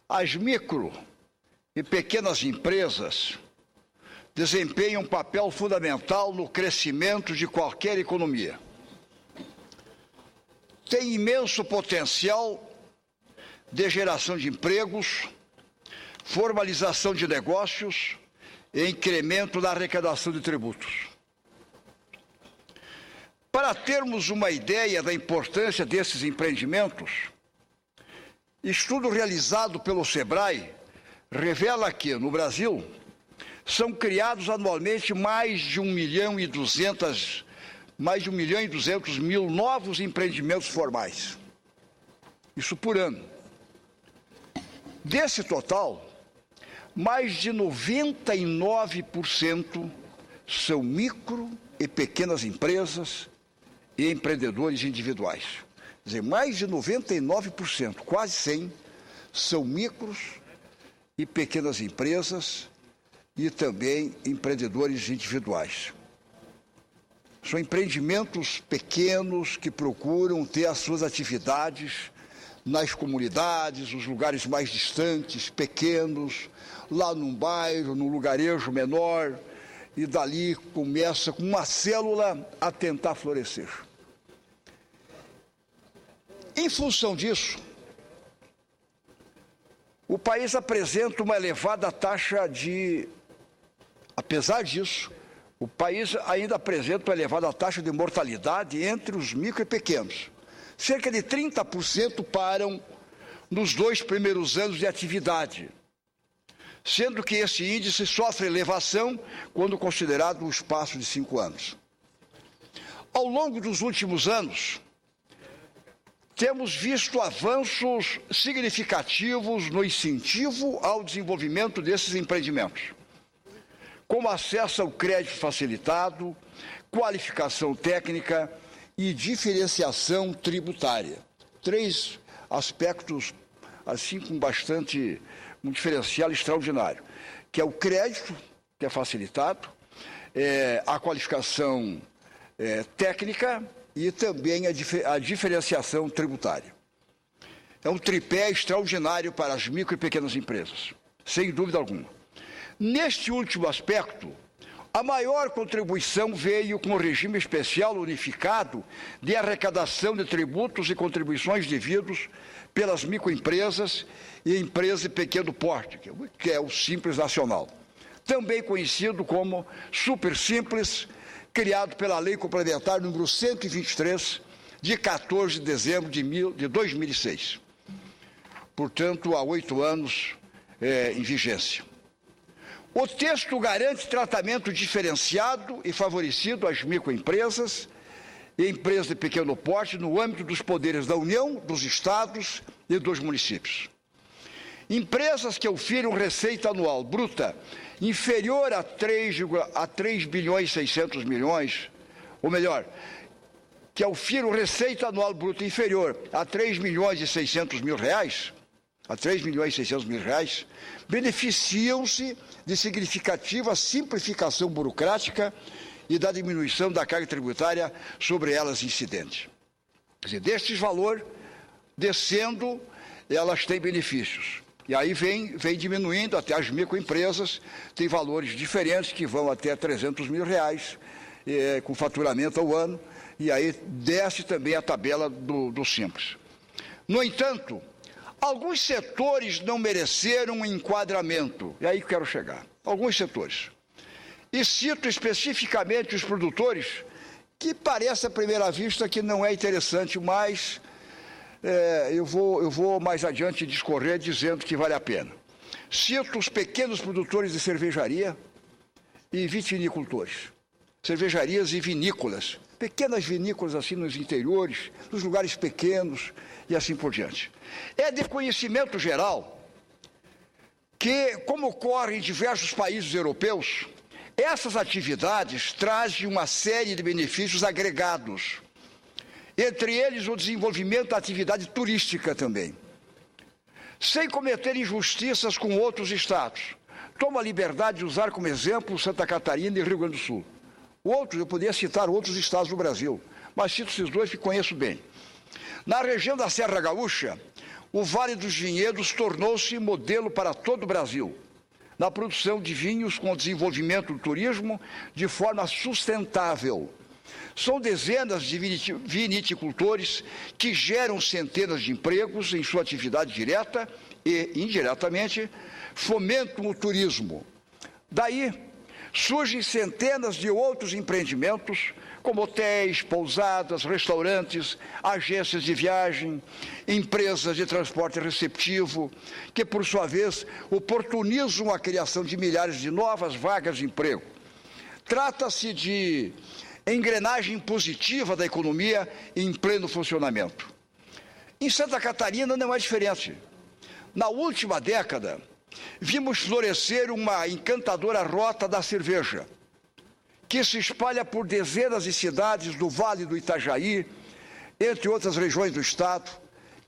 As micro e pequenas empresas desempenham um papel fundamental no crescimento de qualquer economia. Tem imenso potencial de geração de empregos, formalização de negócios e incremento da arrecadação de tributos. Para termos uma ideia da importância desses empreendimentos, estudo realizado pelo SEBRAE revela que, no Brasil, são criados anualmente mais de 1.200.000 novos empreendimentos formais. Isso por ano. Desse total, mais de 99% são micro e pequenas empresas e empreendedores individuais. Quer dizer, mais de 99%, quase 100%, são micros e pequenas empresas e também empreendedores individuais. São empreendimentos pequenos que procuram ter as suas atividades nas comunidades, nos lugares mais distantes, pequenos, lá num bairro, num lugarejo menor, e dali começa com uma célula a tentar florescer. Em função disso, o país apresenta uma elevada taxa de... Apesar disso, o país ainda apresenta uma elevada taxa de mortalidade entre os micro e pequenos. Cerca de 30% param nos 2 primeiros anos de atividade, sendo que esse índice sofre elevação quando considerado um espaço de 5 anos. Ao longo dos últimos anos, temos visto avanços significativos no incentivo ao desenvolvimento desses empreendimentos, como acesso ao crédito facilitado, qualificação técnica e diferenciação tributária. 3 aspectos, assim, com um diferencial extraordinário, que é o crédito, que é facilitado, a qualificação técnica e também a diferenciação tributária. É um tripé extraordinário para as micro e pequenas empresas, sem dúvida alguma. Neste último aspecto, a maior contribuição veio com o regime especial unificado de arrecadação de tributos e contribuições devidos pelas microempresas e empresas de pequeno porte, que é o Simples Nacional, também conhecido como Super Simples, criado pela Lei Complementar número 123, de 14 de dezembro de 2006. Portanto, há 8 anos em vigência. O texto garante tratamento diferenciado e favorecido às microempresas e empresas de pequeno porte no âmbito dos poderes da União, dos estados e dos municípios. Empresas que ofiram receita anual bruta inferior a 3 bilhões e 600 milhões, ou melhor, que ofiram receita anual bruta inferior a 3 milhões e 600 mil reais, beneficiam-se de significativa simplificação burocrática e da diminuição da carga tributária sobre elas incidente. Quer dizer, destes valores, descendo, elas têm benefícios. E aí vem diminuindo até as microempresas, tem valores diferentes que vão até 300 mil reais, com faturamento ao ano, e aí desce também a tabela do Simples. No entanto, alguns setores não mereceram um enquadramento, e aí que quero chegar. Alguns setores. E cito especificamente os produtores, que parece à primeira vista que não é interessante, mas eu vou mais adiante discorrer dizendo que vale a pena. Cito os pequenos produtores de cervejaria e vitinicultores. Cervejarias e vinícolas. Pequenas vinícolas assim nos interiores, nos lugares pequenos e assim por diante. É de conhecimento geral que, como ocorre em diversos países europeus, essas atividades trazem uma série de benefícios agregados, entre eles o desenvolvimento da atividade turística também. Sem cometer injustiças com outros estados, tomo a liberdade de usar como exemplo Santa Catarina e Rio Grande do Sul. Eu poderia citar outros estados do Brasil, mas cito esses 2 que conheço bem. Na região da Serra Gaúcha, o Vale dos Vinhedos tornou-se modelo para todo o Brasil, na produção de vinhos com o desenvolvimento do turismo de forma sustentável. São dezenas de viniticultores que geram centenas de empregos em sua atividade direta e, indiretamente, fomentam o turismo. Daí, surgem centenas de outros empreendimentos, como hotéis, pousadas, restaurantes, agências de viagem, empresas de transporte receptivo, que, por sua vez, oportunizam a criação de milhares de novas vagas de emprego. Trata-se de engrenagem positiva da economia em pleno funcionamento. Em Santa Catarina não é diferente. Na última década, vimos florescer uma encantadora rota da cerveja, que se espalha por dezenas de cidades do Vale do Itajaí, entre outras regiões do estado,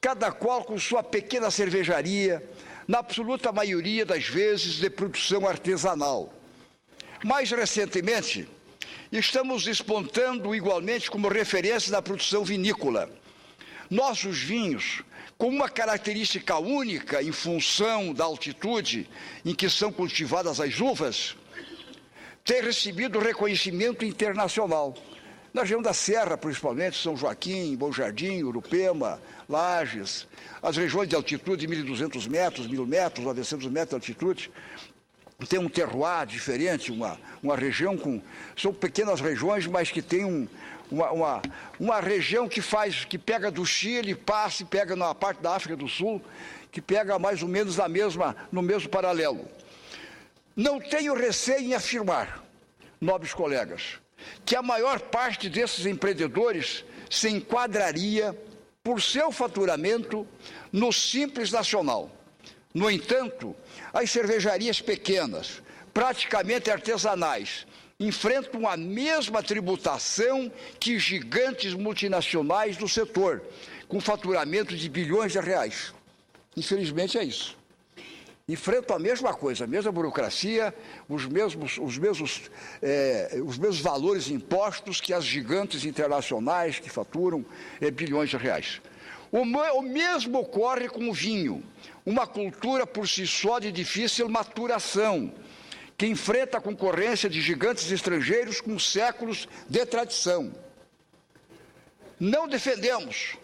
cada qual com sua pequena cervejaria, na absoluta maioria das vezes de produção artesanal. Mais recentemente, estamos despontando igualmente como referência na produção vinícola. Nossos vinhos, com uma característica única em função da altitude em que são cultivadas as uvas, têm recebido reconhecimento internacional. Na região da Serra, principalmente, São Joaquim, Bom Jardim, Urupema, Lages, as regiões de altitude de 1.200 metros, 1.000 metros, 900 metros de altitude, tem um terroir diferente, uma região com... São pequenas regiões, mas que tem uma região que pega do Chile, passa e pega na parte da África do Sul, que pega mais ou menos no mesmo paralelo. Não tenho receio em afirmar, nobres colegas, que a maior parte desses empreendedores se enquadraria, por seu faturamento, no Simples Nacional. No entanto, as cervejarias pequenas, praticamente artesanais, enfrentam a mesma tributação que gigantes multinacionais do setor, com faturamento de bilhões de reais. Infelizmente é isso. Enfrentam a mesma coisa, a mesma burocracia, os mesmos valores impostos que as gigantes internacionais que faturam bilhões de reais. O mesmo ocorre com o vinho, uma cultura por si só de difícil maturação, que enfrenta a concorrência de gigantes estrangeiros com séculos de tradição. Não defendemos,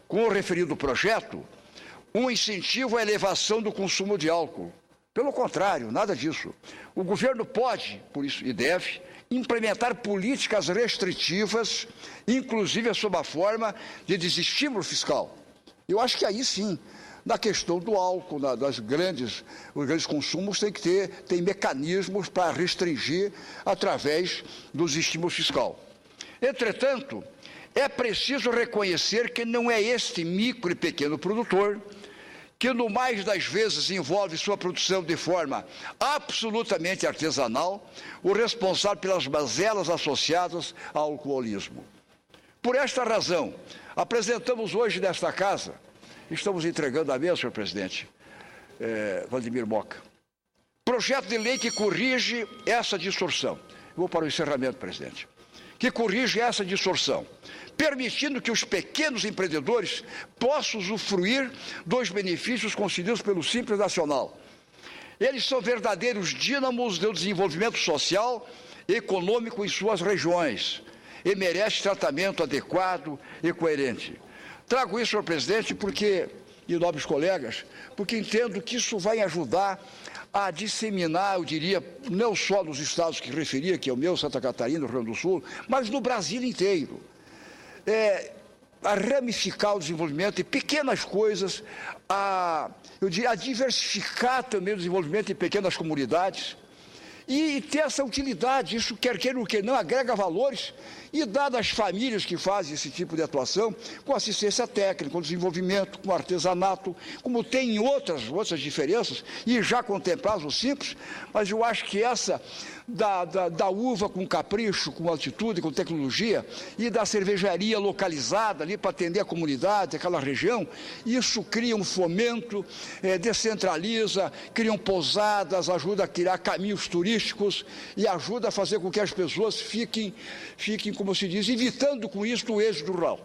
com o referido projeto, um incentivo à elevação do consumo de álcool. Pelo contrário, nada disso. O governo pode, por isso, e deve, implementar políticas restritivas, inclusive sob a forma de desestímulo fiscal. Eu acho que aí sim, na questão do álcool, os grandes consumos tem mecanismos para restringir através dos estímulos fiscais. Entretanto, é preciso reconhecer que não é este micro e pequeno produtor que, no mais das vezes, envolve sua produção de forma absolutamente artesanal, o responsável pelas mazelas associadas ao alcoolismo. Por esta razão, apresentamos hoje nesta casa, estamos entregando a mesa, senhor presidente, Valdemir Moca, projeto de lei que corrige essa distorção. Vou para o encerramento, presidente. Que corrige essa distorção, permitindo que os pequenos empreendedores possam usufruir dos benefícios concedidos pelo Simples Nacional. Eles são verdadeiros dínamos do desenvolvimento social e econômico em suas regiões e merecem tratamento adequado e coerente. Trago isso, senhor presidente, e nobres colegas, porque entendo que isso vai ajudar a disseminar, eu diria, não só nos estados que referi, que é o meu, Santa Catarina, Rio Grande do Sul, mas no Brasil inteiro. A ramificar o desenvolvimento em pequenas coisas, a diversificar também o desenvolvimento em pequenas comunidades e ter essa utilidade, isso quer queira ou quer não, agrega valores e dá às famílias que fazem esse tipo de atuação com assistência técnica, com desenvolvimento, com artesanato, como tem em outras diferenças, e já contempladas o Simples, mas eu acho que essa da uva com capricho, com altitude, com tecnologia, e da cervejaria localizada ali para atender a comunidade, aquela região, isso cria um fomento, descentraliza, criam pousadas, ajuda a criar caminhos turísticos e ajuda a fazer com que as pessoas fiquem, como se diz, evitando com isso o êxodo rural.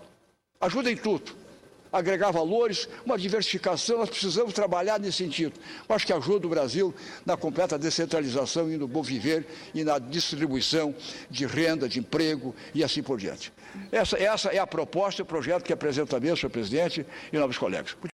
Ajuda em tudo. agregar valores, uma diversificação. Nós precisamos trabalhar nesse sentido. Eu acho que ajuda o Brasil na completa descentralização e no bom viver e na distribuição de renda, de emprego e assim por diante. Essa é a proposta e o projeto que apresento também, senhor presidente e nobres colegas.